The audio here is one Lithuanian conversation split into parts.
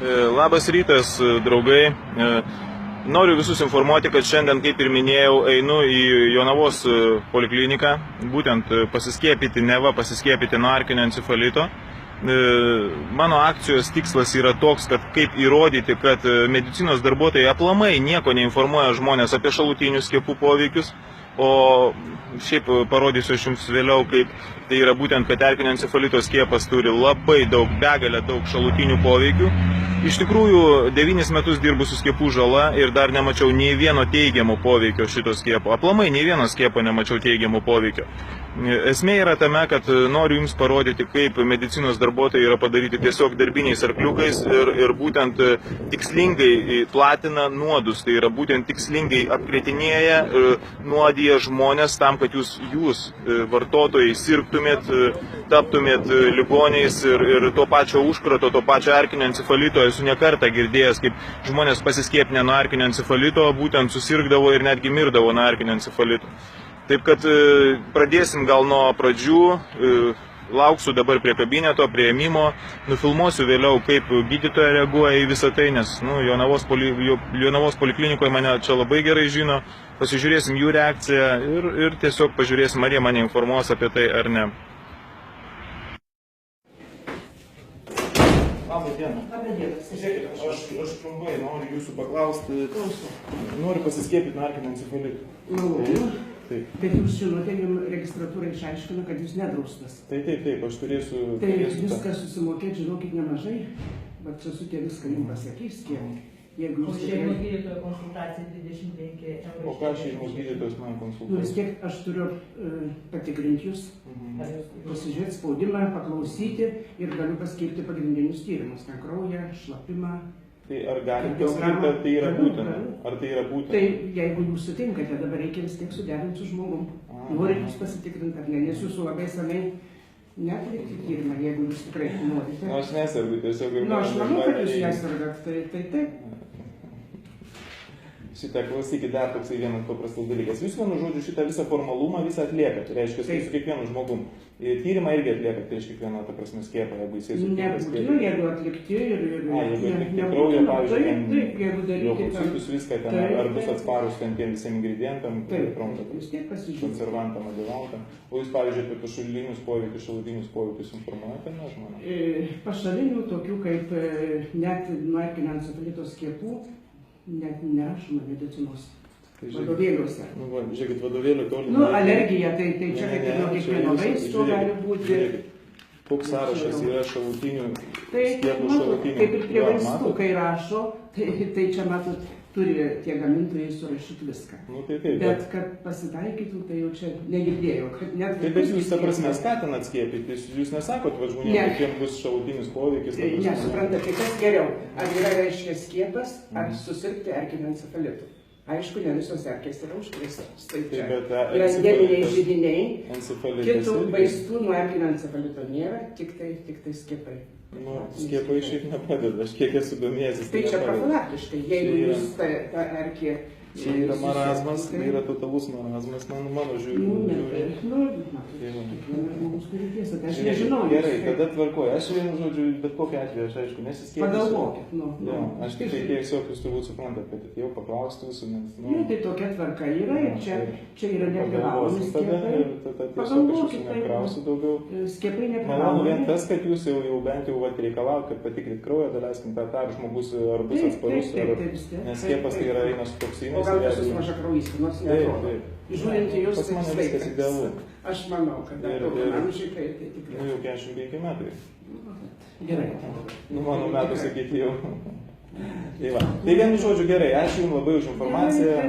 Labas rytas, draugai. Noriu visus informuoti, kad šiandien, kaip ir minėjau, einu į Jonavos polikliniką, būtent pasiskiepyti nuo erkinio encefalito. Mano akcijos tikslas yra toks, kad kaip įrodyti, kad medicinos darbuotojai aplamai nieko neinformuoja žmonės apie šalutinių skiepų poveikius, o šiaip parodysiu aš jums vėliau, kaip tai yra būtent, kad erkinio encefalito skiepas turi labai begalę daug šalutinių poveikių. Iš tikrųjų, 9 metus dirbu su skiepų žala ir dar nemačiau nei vieno teigiamo poveikio šito skiepo. Aplamai nei vieno skiepo nemačiau teigiamo poveikio. Esmė yra tame, kad noriu jums parodyti, kaip medicinos darbuotojai yra padaryti tiesiog darbiniais arkliukais ir būtent tikslingai platina nuodus. Tai yra būtent tikslingai apkrėtinėja, nuodija žmonės tam, kad jūs vartotojai sirgtumėt, taptumėt ligoniais ir to pačio užkrato, to pačio erkinio encefalito. Esu ne kartą girdėjęs, kaip žmonės pasiskiepinę nuo erkinio encefalito būtent susirgdavo ir netgi mirdavo nuo erkinio encefalito. Taip kad pradėsim gal nuo pradžių, lauksiu dabar prie kabineto, prie ėmimo, nufilmuosiu vėliau, kaip gydytoja reaguoja į visą tai, nes Jonavos poliklinikoje mane čia labai gerai žino, pasižiūrėsim jų reakciją ir tiesiog pažiūrėsim, ar jie mane informuos apie tai ar ne. Labą dieną. Žiūrėkit, aš trumpai noriu jūsų paklausti, noriu pasiskiepyti nuo erkinio encefalito. Bet jūs žinote, jums registratūra išaiškino, kad jūs nedraustas. Taip, aš turėsiu... Tai viską susimokėti, žinokit, nemažai, bet čia sutie viską jums pasakys, kiek. O šeimos gydytojo konsultacija 25 eurų. O ką šeimos gydytojas man konsultuoja? Nu, vis tiek aš turiu patikrinti jūs, pasižiūrėti spaudimą, paklausyti ir galiu paskirti pagrindinius tyrimus, ten kraują, šlapimą. Tai ar galite pasakyti, ar tai yra būtina? Ar tai yra būtina? Tai jeigu jūs sutinkate, dabar reikia vis tiek suderinti su žmogum. Norit jūs pasitikrinti ar ne, nes jūsų labai senai neatlikti tyrimą, jeigu jūs tikrai norite. Nu, aš nesergu, tiesiog... Nu, aš manau, kad jūs nesergat, tai taip. Šitą klausykit, dar toksai vienas paprastas dalykas. Jūs vienu žodžiu šitą visą formalumą visą atliekat, tai reiškia, su kiekvienu žmogum. Tyrimą irgi atliekat prieš kiekvieną, ta prasme, skiepą, jeigu jisai sutiktas skiepą. Nebūtina, jeigu atlikti ir... Jeigu atlikti kraujo, pavyzdžiui, jeigu leukocitus viską, ar bus atsparus ten tiem visiem ingredientam, konservantam, adiuvantam. O jūs, pavyzdžiui, apie pašalinius poveikius informuojate, ne, aš manau? Pašalinių tokių kaip net nuo erkinio encefalito skiepų net nerašoma medicinos vadovėliuose. Nu, žiūrėkit, vadovėlių toli. Nu, alergija, tai čia kaip ir nuo kiekvieno vaisto gali būti. Koks sąrašas yra šalutinių Tai, skiepų šalutinių? kaip ir prie vaistų, kai rašo, tai čia matot, turi tie gamintojai surašyti viską. Nu, tai taip. Bet kad pasitaikytų, tai jau čia negirdėjau. Taip, bet jūs, ta prasme, skatinat skiepyti, jūs nesakot, va žmonėms, kokiem bus šalutinis poveikis. Nesuprantate, kas geriau. Ar yra reiškia skiepas, ar susirgti erkinio encefalitu. Aišku, ne visos erkės yra užkrėstos. Tai čia yra endeminiai židiniai. Kitų vaistų nuo erkinio encefalito nėra, tik tai skiepai. Nu, skiepai šiaip nepadeda, aš kiek esu domėjęsis. Tai čia profilaktiškai, jeigu jūs ta erkė... Čia yra marazmas, tai yra totalus marazmas, mano žiūriu. Aš nežinau. Gerai, tada tvarkoju. Aš vienu žodžiu, bet kokiu atveju, aš aišku, nesiskiepysiu. Pagalvokit, Aš tik tai tiesiog jūs turbūt suprantat, kad atėjau paklausti jūsų, nes... Ne, tai tokia tvarka yra ir čia yra neprivalomi skiepai. Tada tiesiog aš jūsų nekrausiu daugiau. Skiepai neprivalomi. Manau, vien tas, kad jūs jau bent jau reikalaut, kad patikrit kraują, daleiskim tą žmogus ar bus atsparus, nes skiepas tai yra eina su toksinais. O gal visus mažakraujystė, nors neatrodo. Žiūrint į jūs, pas mane viskas idealu. Aš manau, kad dar daug amžiai, tai tikrai. Nu, jau 45 metai. Gerai. Nu, mano metų sakyti jau. Tai va. Tai vienu žodžiu gerai, ačiū Jums labai už informaciją.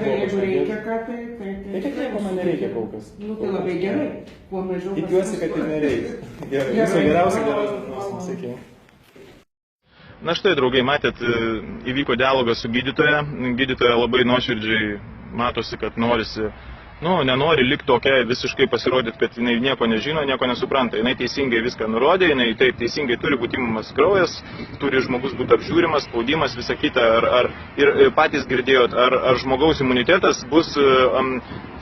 Jeigu reikia ką, tai... Tai kad nieko man nereikia kol kas. Nu, tai labai gerai. Kuo mažiau... Tikiuosi, kad ir nereikia. Gerai, viso geriausio, geros dienos. Na štai, draugai, matėt, įvyko dialogas su gydytoja. Gydytoja labai nuoširdžiai matosi, kad norisi, nenori likti tokia, visiškai pasirodyti, kad jinai nieko nežino, nieko nesupranta. Jinai teisingai viską nurodė, jinai taip teisingai turi būti imamas kraujas, turi žmogus būti apžiūrimas, spaudimas, visa kita. Ir patys girdėjot, ar žmogaus imunitetas bus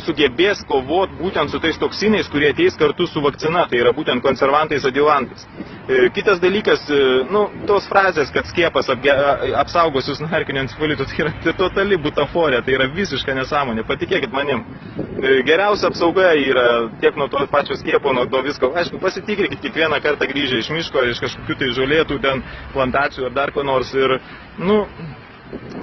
sugebės kovoti būtent su tais toksinais, kurie ateis kartu su vakcina, tai yra būtent konservantais, adjuvantais. Kitas dalykas, tos frazės, kad skiepas apsaugos jūs nuo erkinio encefalito, tai yra totali butaforija, tai yra visiška nesąmonė, patikėkit manim. Geriausia apsauga yra tiek nuo to pačio skiepo, nuo to visko. Aišku, pasitikrykit kiekvieną kartą grįžę iš miško, iš kažkokių tai žolėtų, ten plantacijų ar dar ko nors ir,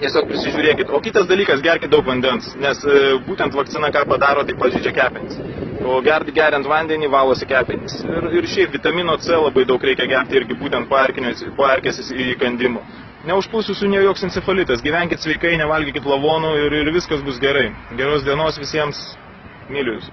tiesiog prisižiūrėkit. O kitas dalykas, gerkit daug vandens, nes būtent vakcina ką padaro, tai pažydžia kepenis. O geriant vandenį valosi kepenis. Ir šiaip vitamino C labai daug reikia gerti irgi būtent po erkės įkandimo. Neužpuls jūsų ne joks encefalitas, gyvenkit sveikai, nevalgykit lavonų ir viskas bus gerai. Geros dienos visiems, myliu jūs.